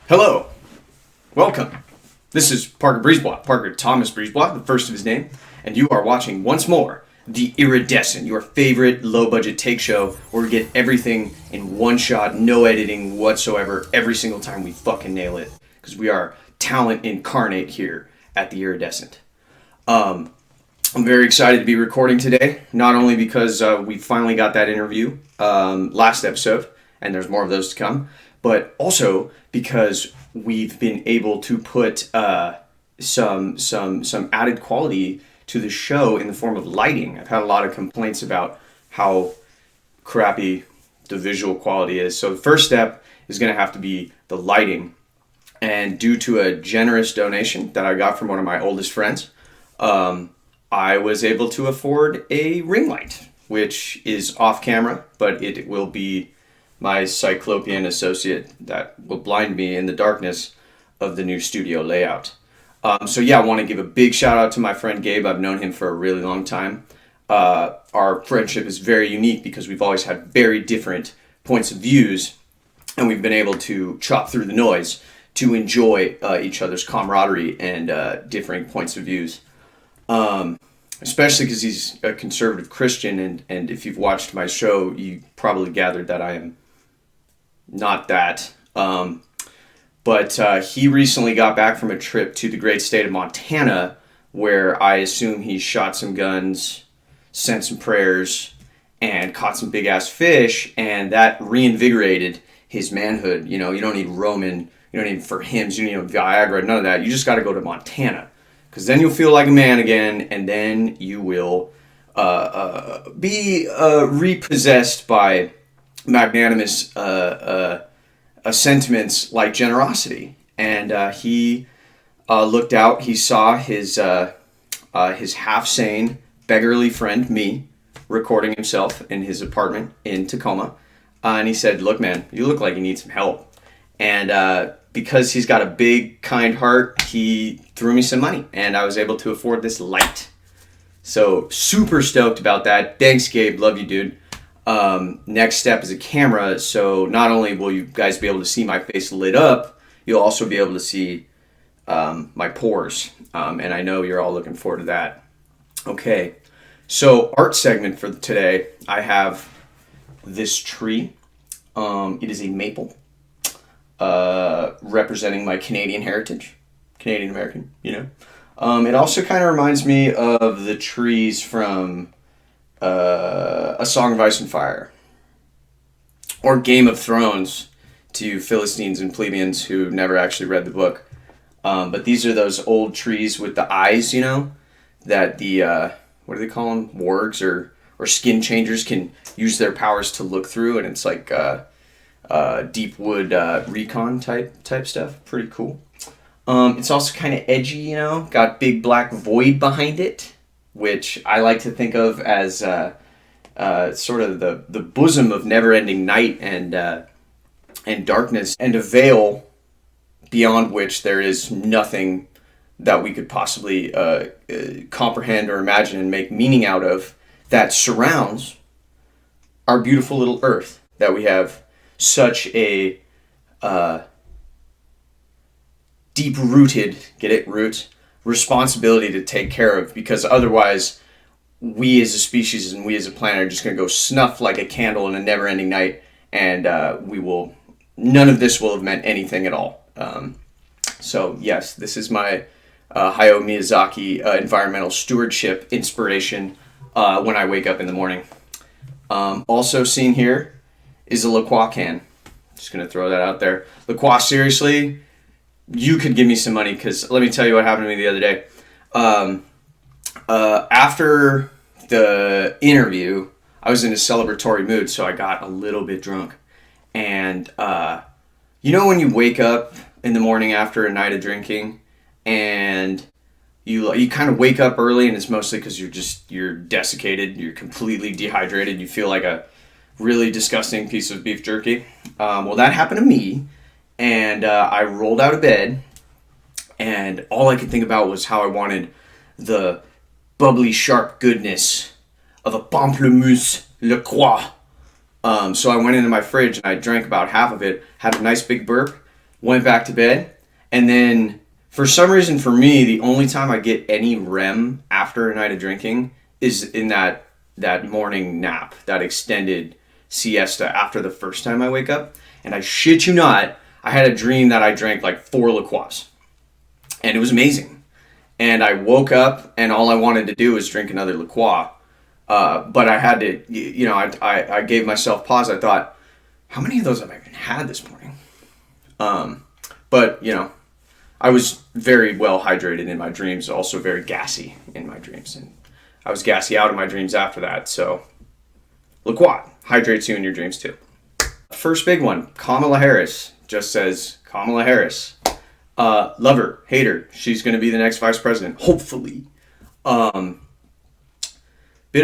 Hello, welcome. This is Parker Brisebois, Parker Thomas Brisebois, the first of his name, and you are watching once more the Iridescent, your favorite low-budget take show where we get everything in one shot, no editing whatsoever, every single time we fucking nail it, because we are talent incarnate here at the Iridescent. I'm very excited to be recording today, not only because we finally got that interview last episode, and there's more of those to come, but also because we've been able to put some added quality to the show in the form of lighting. I've had a lot of complaints about how crappy the visual quality is. So the first step is going to have to be the lighting. And due to a generous donation that I got from one of my oldest friends, I was able to afford a ring light, which is off camera, but it will be my cyclopean associate that will blind me in the darkness of the new studio layout. I want to give a big shout out to my friend Gabe. I've known him for a really long time. Our friendship is very unique because we've always had very different points of views, and we've been able to chop through the noise to enjoy each other's camaraderie and differing points of views. Especially because he's a conservative Christian, and if you've watched my show, you probably gathered that I am not that. But he recently got back from a trip to the great state of Montana, where I assume he shot some guns, sent some prayers, and caught some big-ass fish, and that reinvigorated his manhood. You know, you don't need Roman, you don't need for hymns, you don't need Viagra, none of that. You just got to go to Montana, because then you'll feel like a man again, and then you will be repossessed by magnanimous sentiments like generosity. And he looked out. He saw his half-sane, beggarly friend, me, recording himself in his apartment in Tacoma. And he said, "Look, man, you look like you need some help." And because he's got a big, kind heart, he threw me some money. And I was able to afford this light. So super stoked about that. Thanks, Gabe. Love you, dude. Next step is a camera, so not only will you guys be able to see my face lit up, you'll also be able to see my pores, and I know you're all looking forward to that. Okay, so art segment for today, I have this tree. It is a maple, representing my Canadian heritage, Canadian American, you know. It also kind of reminds me of the trees from A Song of Ice and Fire, or Game of Thrones to Philistines and plebeians who never actually read the book. But these are those old trees with the eyes, you know, that the, what do they call them? Wargs or skin changers can use their powers to look through, and it's like deep wood recon type stuff. Pretty cool. It's also kind of edgy, you know, got big black void behind it, which I like to think of as sort of the bosom of never-ending night and darkness, and a veil beyond which there is nothing that we could possibly comprehend or imagine and make meaning out of, that surrounds our beautiful little earth that we have such a deep-rooted, get it, roots, responsibility to take care of, because otherwise we as a species and we as a planet are just going to go snuff like a candle in a never-ending night, and none of this will have meant anything at all. So yes, this is my Hayao Miyazaki environmental stewardship inspiration when I wake up in the morning. Also seen here is a La Croix can. Just going to throw that out there. La Croix, seriously, you could give me some money, because let me tell you what happened to me the other day. After the interview, I was in a celebratory mood, so I got a little bit drunk. And you know when you wake up in the morning after a night of drinking, and you kind of wake up early, and it's mostly because you're desiccated, you're completely dehydrated, you feel like a really disgusting piece of beef jerky. Well, that happened to me. And I rolled out of bed, and all I could think about was how I wanted the bubbly, sharp goodness of a pamplemousse La Croix. So I went into my fridge, and I drank about half of it, had a nice big burp, went back to bed, and then for some reason for me, the only time I get any REM after a night of drinking is in that morning nap, that extended siesta after the first time I wake up. And I shit you not, I had a dream that I drank like 4 LaCroix. And it was amazing. And I woke up and all I wanted to do was drink another LaCroix. But I had to, I gave myself pause. I thought, how many of those have I even had this morning? But, I was very well hydrated in my dreams, also very gassy in my dreams. And I was gassy out of my dreams after that. So, LaCroix hydrates you in your dreams too. First big one, Kamala Harris. Just says Kamala Harris. Love her, hate her. She's going to be the next vice president, hopefully. Bit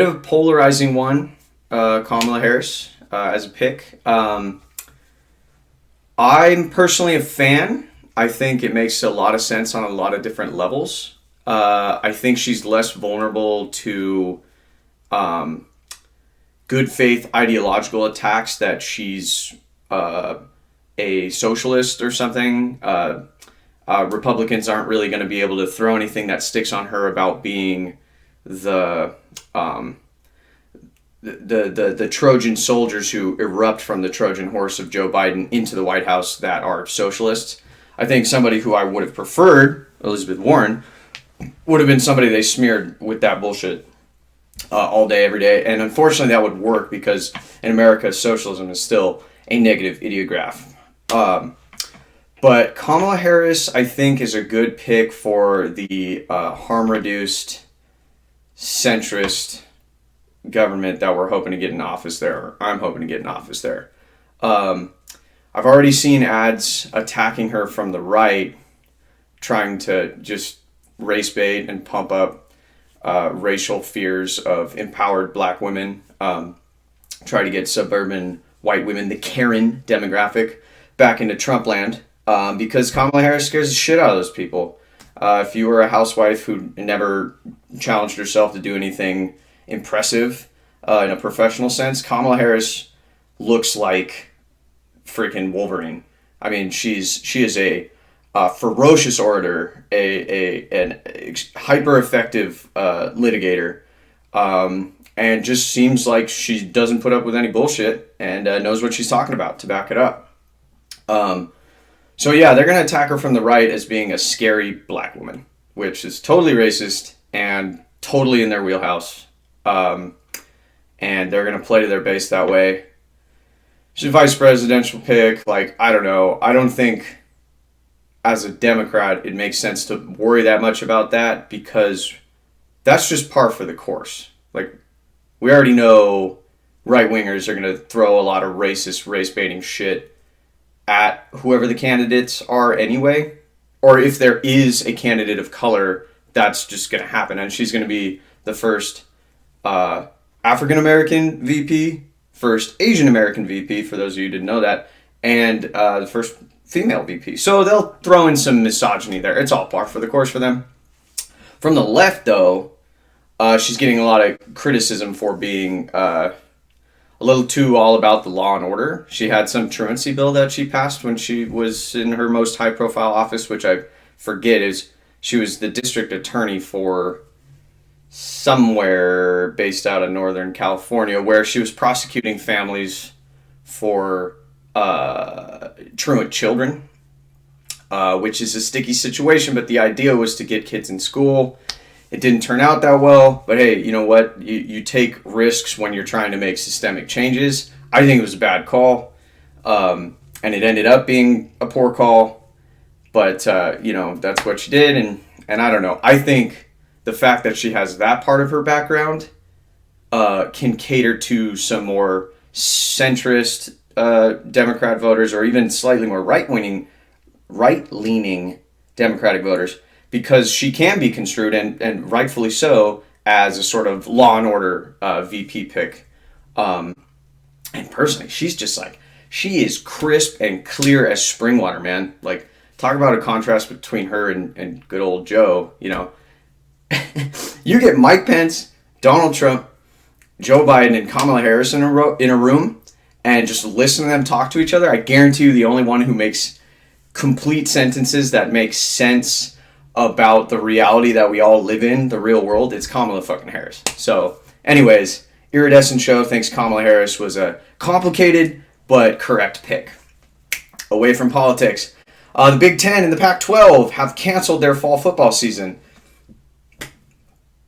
of a polarizing one, Kamala Harris as a pick. I'm personally a fan. I think it makes a lot of sense on a lot of different levels. I think she's less vulnerable to good faith ideological attacks that she's a socialist or something. Republicans aren't really going to be able to throw anything that sticks on her about being the Trojan soldiers who erupt from the Trojan horse of Joe Biden into the White House that are socialists. I think somebody who I would have preferred, Elizabeth Warren, would have been somebody they smeared with that bullshit all day, every day. And unfortunately that would work because in America, socialism is still a negative ideograph. But Kamala Harris, I think, is a good pick for the harm-reduced, centrist government that we're hoping to get in office there. Or I'm hoping to get in office there. I've already seen ads attacking her from the right, trying to just race bait and pump up racial fears of empowered black women, try to get suburban white women, the Karen demographic, back into Trump land, because Kamala Harris scares the shit out of those people. If you were a housewife who never challenged herself to do anything impressive in a professional sense, Kamala Harris looks like freaking Wolverine. I mean, she is a ferocious orator, an hyper effective litigator, and just seems like she doesn't put up with any bullshit and knows what she's talking about to back it up. So yeah, they're going to attack her from the right as being a scary black woman, which is totally racist and totally in their wheelhouse. And they're going to play to their base that way. She's a vice presidential pick. Like, I don't know. I don't think as a Democrat it makes sense to worry that much about that because that's just par for the course. Like, we already know right-wingers are going to throw a lot of racist, race-baiting shit at whoever the candidates are anyway. Or if there is a candidate of color, that's just going to happen. And she's going to be the first African-American VP, first Asian-American VP, for those of you who didn't know that, and the first female VP. So they'll throw in some misogyny there. It's all par for the course for them. From the left, though, she's getting a lot of criticism for being a little too all about the law and order. She had some truancy bill that she passed when she was in her most high-profile office, which I forget is she was the district attorney for somewhere based out of Northern California, where she was prosecuting families for truant children, which is a sticky situation, but the idea was to get kids in school. It didn't turn out that well, but hey, you know what? You take risks when you're trying to make systemic changes. I think it was a bad call, and it ended up being a poor call, but that's what she did, and I don't know. I think the fact that she has that part of her background can cater to some more centrist Democrat voters, or even slightly more right-leaning Democratic voters, because she can be construed, and rightfully so, as a sort of law and order VP pick. And personally, she's just like, she is crisp and clear as spring water, man. Like, talk about a contrast between her and good old Joe, You get Mike Pence, Donald Trump, Joe Biden, and Kamala Harris in a room, and just listen to them talk to each other. I guarantee you the only one who makes complete sentences that make sense about the reality that we all live in, the real world, it's Kamala fucking Harris. So, anyways, Iridescent Show thinks Kamala Harris was a complicated but correct pick. Away from politics, the Big Ten and the Pac-12 have canceled their fall football season.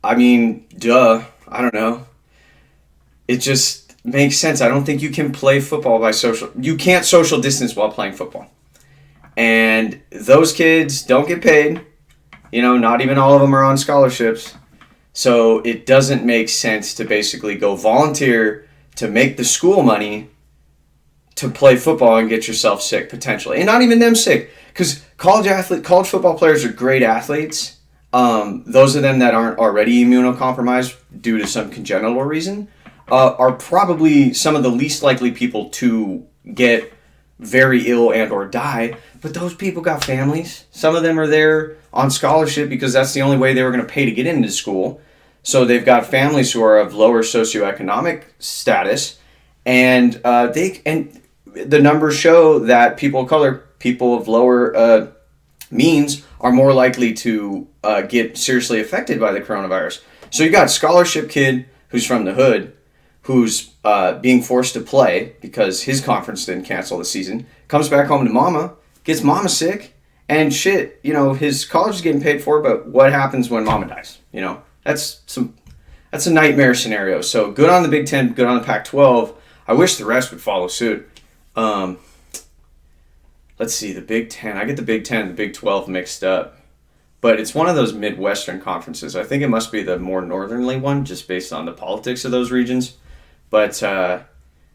I mean, duh. I don't know. It just makes sense. I don't think you can play football by social... You can't social distance while playing football. And those kids don't get paid. You know, not even all of them are on scholarships. So it doesn't make sense to basically go volunteer to make the school money to play football and get yourself sick, potentially. And not even them sick. Because college football players are great athletes. Those of them that aren't already immunocompromised due to some congenital reason are probably some of the least likely people to get very ill and or die. But those people got families. Some of them are there on scholarship because that's the only way they were going to pay to get into school. So they've got families who are of lower socioeconomic status, and the numbers show that people of color, people of lower means, are more likely to get seriously affected by the coronavirus. So you got a scholarship kid who's from the hood, who's being forced to play because his conference didn't cancel the season, comes back home to mama, gets mama sick, and shit, you know, his college is getting paid for, but what happens when mama dies? You know, that's a nightmare scenario. So good on the Big Ten, good on the Pac-12. I wish the rest would follow suit. Let's see, the Big Ten. I get the Big Ten and the Big 12 mixed up. But it's one of those Midwestern conferences. I think it must be the more northernly one, just based on the politics of those regions. But,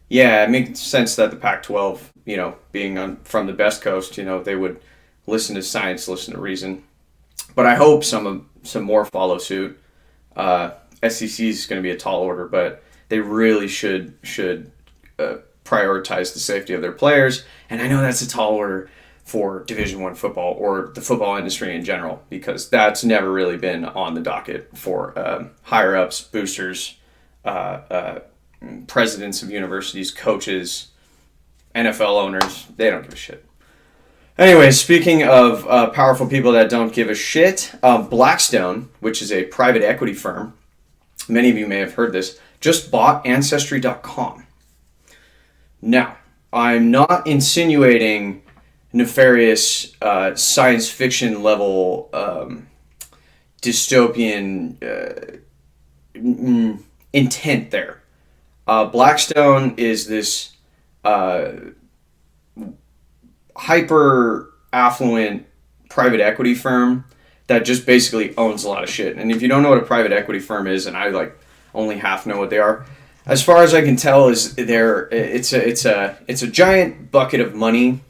yeah, it makes sense that the Pac-12, you know, being from the best coast, you know, they would listen to science, listen to reason. But I hope some more follow suit. SEC is going to be a tall order, but they really should prioritize the safety of their players. And I know that's a tall order for Division I football or the football industry in general, because that's never really been on the docket for higher-ups, boosters, presidents of universities, coaches, NFL owners. They don't give a shit. Anyway, speaking of powerful people that don't give a shit, Blackstone, which is a private equity firm, many of you may have heard this, just bought Ancestry.com. Now, I'm not insinuating nefarious science fiction level dystopian intent there. Blackstone is this hyper affluent private equity firm that just basically owns a lot of shit. And if you don't know what a private equity firm is, and I only half know what they are, as far as I can tell, it's a giant bucket of money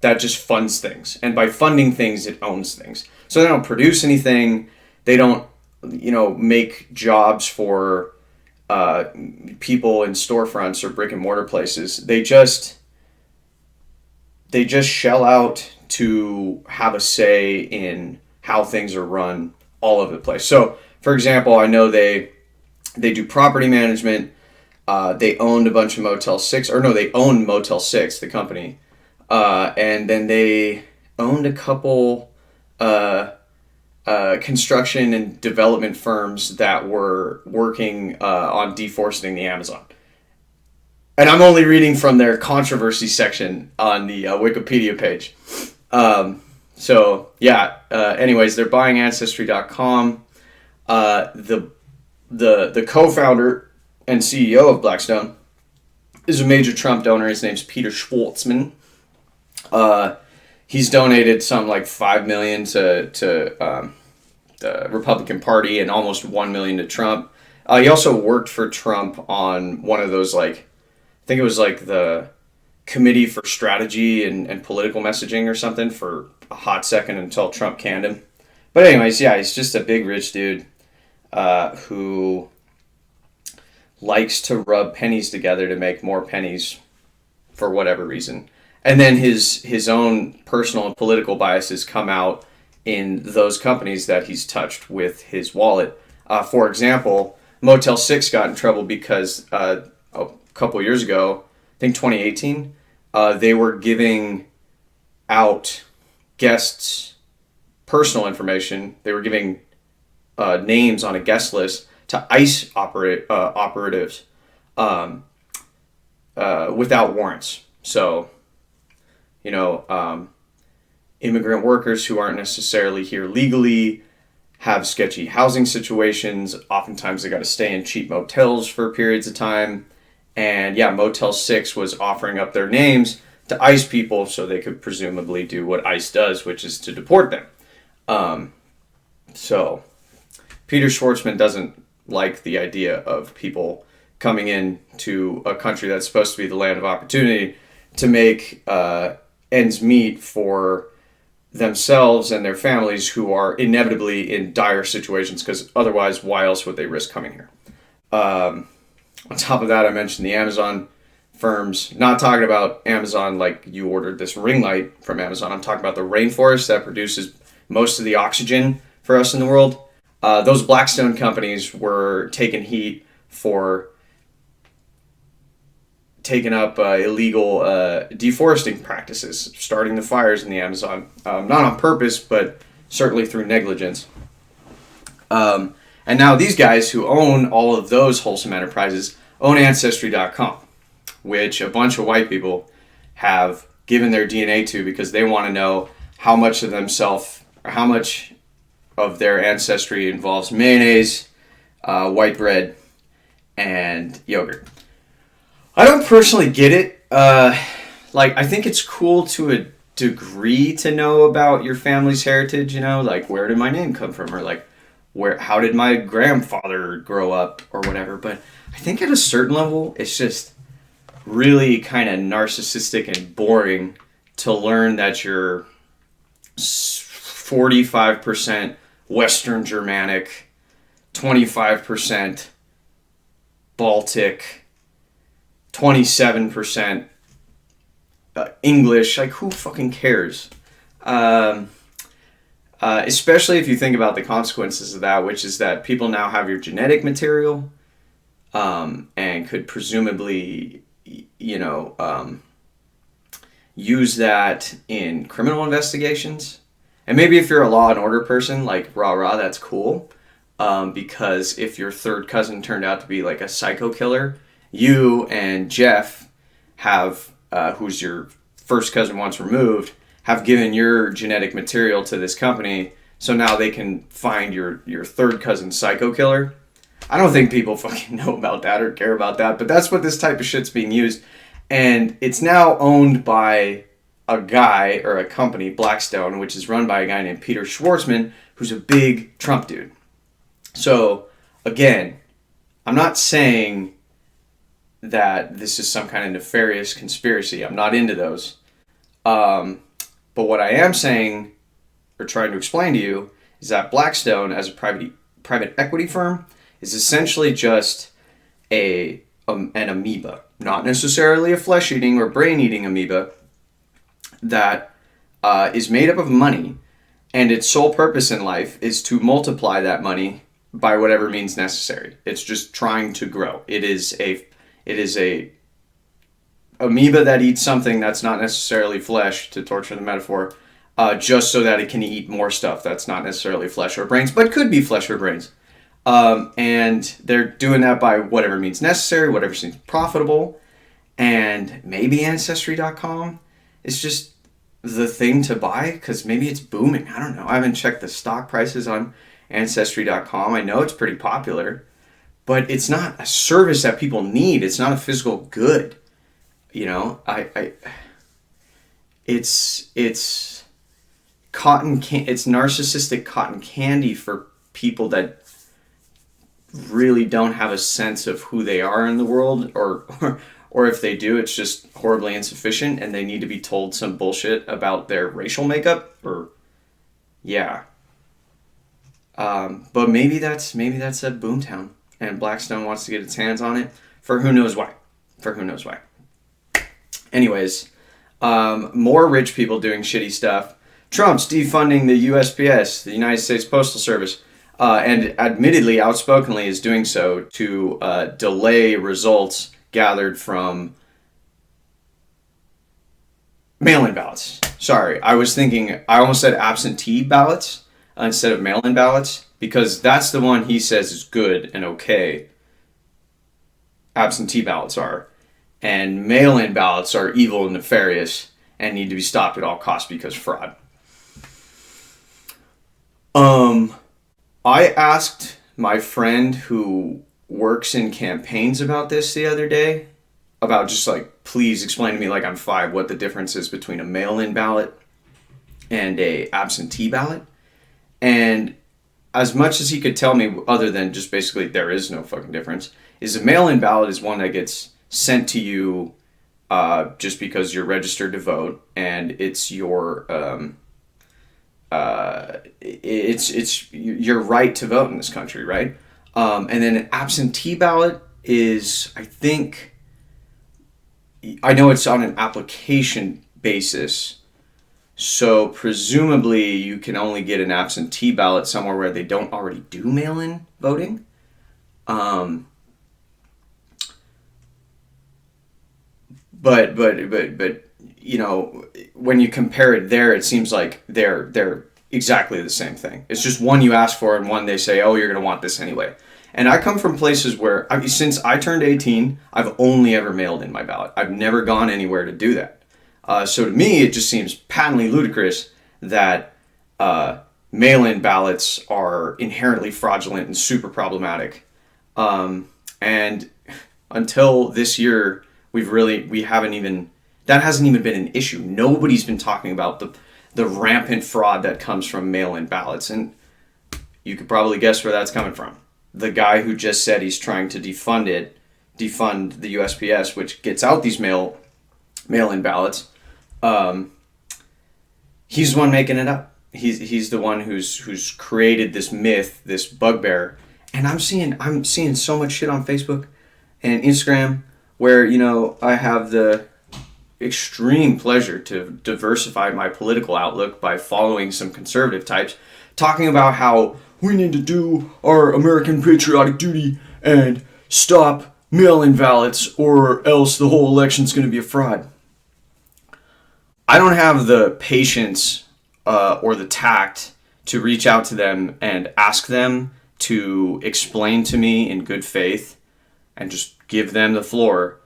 that just funds things, and by funding things, it owns things. So they don't produce anything. They don't, make jobs for people in storefronts or brick and mortar places. They just shell out to have a say in how things are run all over the place. So, for example, I know they do property management. They owned a bunch of Motel 6, they owned Motel 6, the company. And then they owned a couple construction and development firms that were working on deforesting the Amazon. And I'm only reading from their controversy section on the Wikipedia page. Anyways, they're buying Ancestry.com. The co-founder and CEO of Blackstone is a major Trump donor. His name's Peter Schwartzman. He's donated some $5 million to the Republican Party and almost $1 million to Trump. He also worked for Trump on one of those I think it was the Committee for Strategy and Political Messaging or something for a hot second until Trump canned him. But anyways, yeah, he's just a big rich dude who likes to rub pennies together to make more pennies for whatever reason. And then his own personal and political biases come out in those companies that he's touched with his wallet. For example, Motel 6 got in trouble because a couple years ago, I think 2018, they were giving out guests' personal information. They were giving names on a guest list to ICE operatives without warrants. So, immigrant workers who aren't necessarily here legally, have sketchy housing situations. Oftentimes they got to stay in cheap motels for periods of time. And yeah, Motel 6 was offering up their names to ICE people so they could presumably do what ICE does, which is to deport them. So Peter Schwartzman doesn't like the idea of people coming in to a country that's supposed to be the land of opportunity to make ends meet for themselves and their families who are inevitably in dire situations, because otherwise, why else would they risk coming here? On top of that, I mentioned the Amazon firms. Not talking about Amazon like you ordered this ring light from Amazon. I'm talking about the rainforest that produces most of the oxygen for us in the world. Those Blackstone companies were taking heat for taking up illegal deforesting practices, starting the fires in the Amazon, not on purpose, but certainly through negligence. And now these guys who own all of those wholesome enterprises own Ancestry.com, which a bunch of white people have given their DNA to because they want to know how much of themselves, or how much of their ancestry involves mayonnaise, white bread, and yogurt. I don't personally get it. I think it's cool to a degree to know about your family's heritage, like where did my name come from, or like how did my grandfather grow up or whatever. But I think at a certain level, it's just really kind of narcissistic and boring to learn that you're 45% Western Germanic, 25% Baltic, 27% English. Like, who fucking cares? Especially if you think about the consequences of that, which is that people now have your genetic material, and could presumably, use that in criminal investigations. And maybe if you're a law and order person, like, rah, that's cool. Because if your third cousin turned out to be like a psycho killer, you and Jeff have, who's your first cousin once removed, have given your genetic material to this company, so now they can find your third cousin psycho killer. I don't think people fucking know about that or care about that, but that's what this type of shit's being used. And it's now owned by a guy, or a company, Blackstone, which is run by a guy named Peter Schwartzman, who's a big Trump dude. So, again, I'm not saying that this is some kind of nefarious conspiracy. I'm not into those. But what I am saying, or trying to explain to you, is that Blackstone, as a private equity firm, is essentially just an amoeba. Not necessarily a flesh-eating or brain-eating amoeba that is made up of money, and its sole purpose in life is to multiply that money by whatever means necessary. It's just trying to grow. It is a amoeba that eats something that's not necessarily flesh, to torture the metaphor, just so that it can eat more stuff that's not necessarily flesh or brains, but could be flesh or brains. And they're doing that by whatever means necessary, whatever seems profitable. And maybe Ancestry.com is just the thing to buy, because maybe it's booming. I don't know. I haven't checked the stock prices on Ancestry.com. I know it's pretty popular, but it's not a service that people need. It's not a physical good. It's it's narcissistic cotton candy for people that really don't have a sense of who they are in the world, or if they do, it's just horribly insufficient and they need to be told some bullshit about their racial makeup, or but maybe that's a boomtown and Blackstone wants to get its hands on it for who knows why. Anyways, more rich people doing shitty stuff. Trump's defunding the USPS, the United States Postal Service, and admittedly, outspokenly, is doing so to delay results gathered from mail-in ballots. Sorry, I was thinking, I almost said absentee ballots instead of mail-in ballots, because that's the one he says is good and okay. Absentee ballots are. And mail-in ballots are evil and nefarious and need to be stopped at all costs because fraud. I asked my friend who works in campaigns about this the other day, about just like, please explain to me like I'm five what the difference is between a mail-in ballot and a absentee ballot. And as much as he could tell me, other than just basically there is no fucking difference, is a mail-in ballot is one that gets sent to you just because you're registered to vote, and it's your it's your right to vote in this country, right? And then an absentee ballot is, I know it's on an application basis, so presumably you can only get an absentee ballot somewhere where they don't already do mail-in voting. But you know, when you compare it there, it seems like they're exactly the same thing. It's just one you ask for and one they say, oh, you're going to want this anyway. And I come from places where, since I turned 18, I've only ever mailed in my ballot. I've never gone anywhere to do that. So to me, it just seems patently ludicrous that mail-in ballots are inherently fraudulent and super problematic. And until this year, we haven't even, that hasn't even been an issue. Nobody's been talking about the rampant fraud that comes from mail-in ballots. And you could probably guess where that's coming from. The guy who just said he's trying to defund the USPS, which gets out these mail-in ballots. He's the one making it up. He's the one who's created this myth, this bugbear. And I'm seeing so much shit on Facebook and Instagram where, you know, I have the extreme pleasure to diversify my political outlook by following some conservative types talking about how we need to do our American patriotic duty and stop mail-in ballots or else the whole election's going to be a fraud. I don't have the patience or the tact to reach out to them and ask them to explain to me in good faith and just give them the floor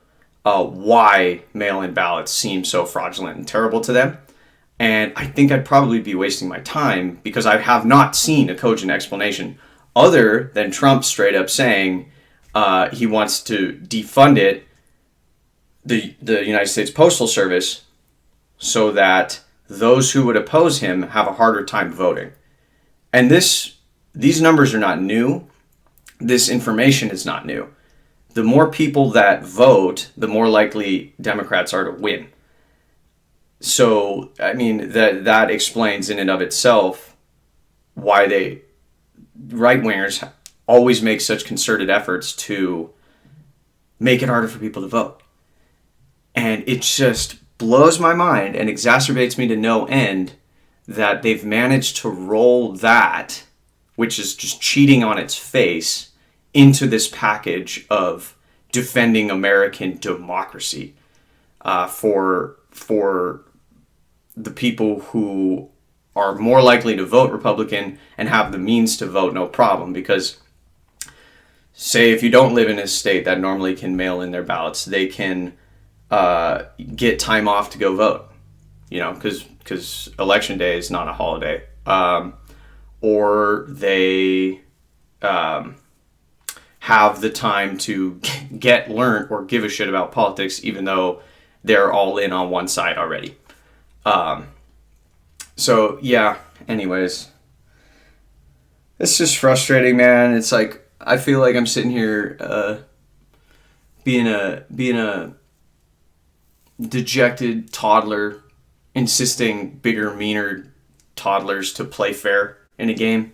why mail-in ballots seem so fraudulent and terrible to them. And I think I'd probably be wasting my time because I have not seen a cogent explanation other than Trump straight up saying he wants to defund it, the United States Postal Service, so that those who would oppose him have a harder time voting. And these numbers are not new. This information is not new. The more people that vote, the more likely Democrats are to win. So, I mean, that explains in and of itself why right-wingers always make such concerted efforts to make it harder for people to vote. And it just blows my mind and exacerbates me to no end that they've managed to roll that, which is just cheating on its face, into this package of defending American democracy for the people who are more likely to vote Republican and have the means to vote no problem. Because, say, if you don't live in a state that normally can mail in their ballots, they can get time off to go vote, you know, because election day is not a holiday. Or they have the time to learn or give a shit about politics, even though they're all in on one side already. So yeah, anyways, it's just frustrating, man. It's like, I feel like I'm sitting here, being a dejected toddler, insisting bigger, meaner toddlers to play fair in a game,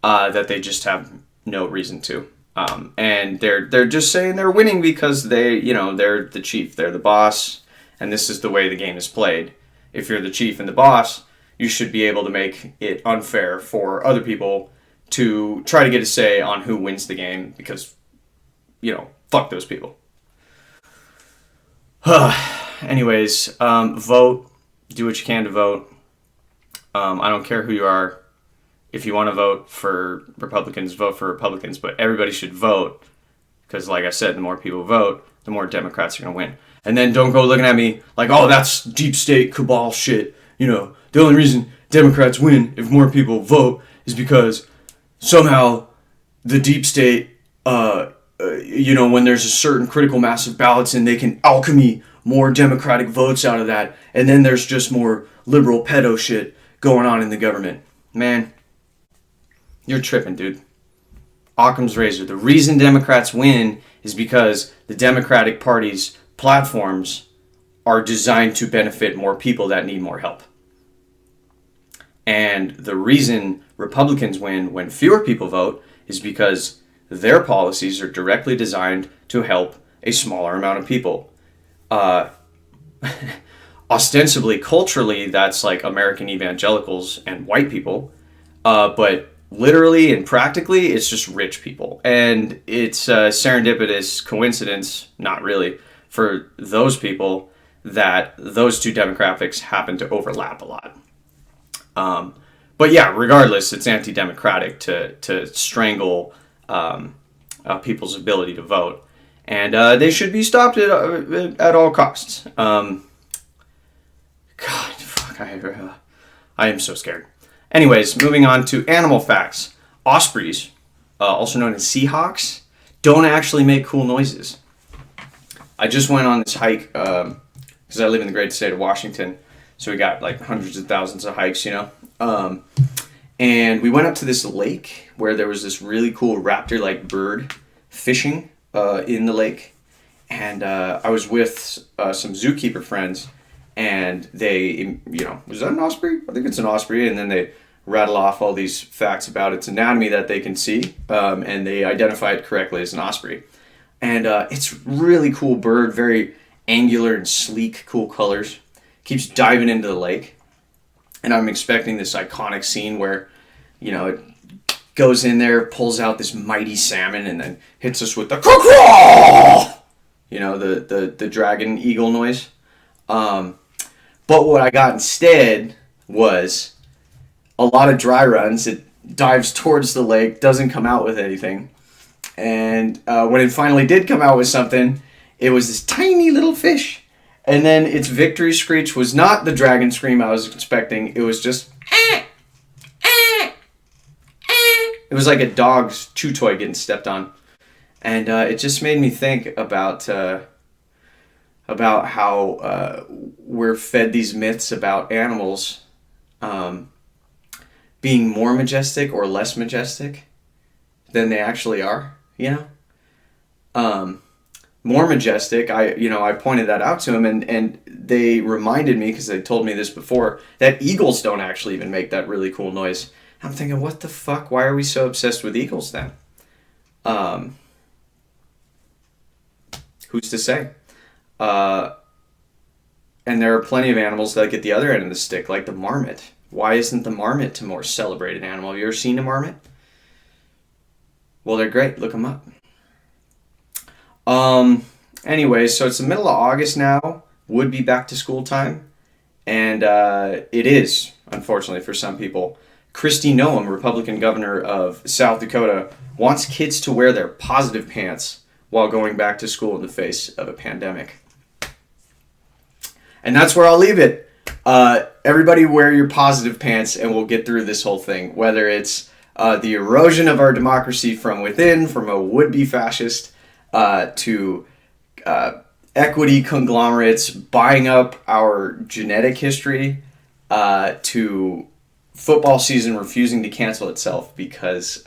that they just have no reason to. And they're just saying they're winning because they're the chief, they're the boss, and this is the way the game is played. If you're the chief and the boss, you should be able to make it unfair for other people to try to get a say on who wins the game because, fuck those people. Anyways, vote. Do what you can to vote. I don't care who you are. If you want to vote for Republicans, vote for Republicans. But everybody should vote because, like I said, the more people vote, the more Democrats are going to win. And then don't go looking at me like, oh, that's deep state cabal shit. The only reason Democrats win if more people vote is because somehow the deep state, when there's a certain critical mass of ballots and they can alchemy more Democratic votes out of that, and then there's just more liberal pedo shit going on in the government. Man, you're tripping, dude. Occam's razor. The reason Democrats win is because the Democratic Party's platforms are designed to benefit more people that need more help. And the reason Republicans win when fewer people vote is because their policies are directly designed to help a smaller amount of people. Ostensibly, culturally, that's like American evangelicals and white people. But literally and practically, it's just rich people. And it's a serendipitous coincidence, not really, for those people that those two demographics happen to overlap a lot. But yeah, regardless, it's anti-democratic to strangle people's ability to vote. And they should be stopped at all costs. God, fuck, I am so scared. Anyways, moving on to animal facts. Ospreys, also known as Seahawks, don't actually make cool noises. I just went on this hike because I live in the great state of Washington, so we got like hundreds of thousands of hikes, and we went up to this lake where there was this really cool raptor-like bird fishing in the lake, and I was with some zookeeper friends, and they, was that an osprey? I think it's an osprey, and then they rattle off all these facts about its anatomy that they can see, and they identify it correctly as an osprey. And it's a really cool bird, very angular and sleek, cool colors. Keeps diving into the lake. And I'm expecting this iconic scene where, it goes in there, pulls out this mighty salmon, and then hits us with the caw-caw! The dragon eagle noise. But what I got instead was a lot of dry runs. It dives towards the lake, doesn't come out with anything. And when it finally did come out with something, it was this tiny little fish. And then its victory screech was not the dragon scream I was expecting. It was just... It was like a dog's chew toy getting stepped on. And it just made me think about how we're fed these myths about animals being more majestic or less majestic than they actually are, more majestic, I pointed that out to them, and they reminded me, because they told me this before, that eagles don't actually even make that really cool noise. I'm thinking, what the fuck? Why are we so obsessed with eagles then? Who's to say? And there are plenty of animals that get the other end of the stick, like the marmot. Why isn't the marmot a more celebrated animal? Have you ever seen a marmot? Well, they're great. Look them up. Anyway, so it's the middle of August now. Would be back to school time. And it is, unfortunately, for some people. Kristi Noem, Republican governor of South Dakota, wants kids to wear their positive pants while going back to school in the face of a pandemic. And that's where I'll leave it. Everybody wear your positive pants and we'll get through this whole thing. Whether it's the erosion of our democracy from within, from a would-be fascist, to equity conglomerates buying up our genetic history, to football season refusing to cancel itself because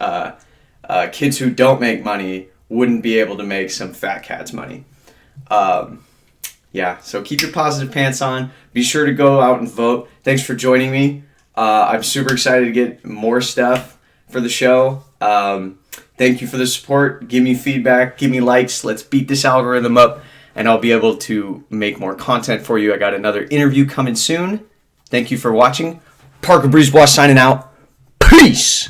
kids who don't make money wouldn't be able to make some fat cat's money. So keep your positive pants on. Be sure to go out and vote. Thanks for joining me. I'm super excited to get more stuff for the show. Thank you for the support. Give me feedback. Give me likes. Let's beat this algorithm up, and I'll be able to make more content for you. I got another interview coming soon. Thank you for watching. Parker Brisebois signing out. Peace!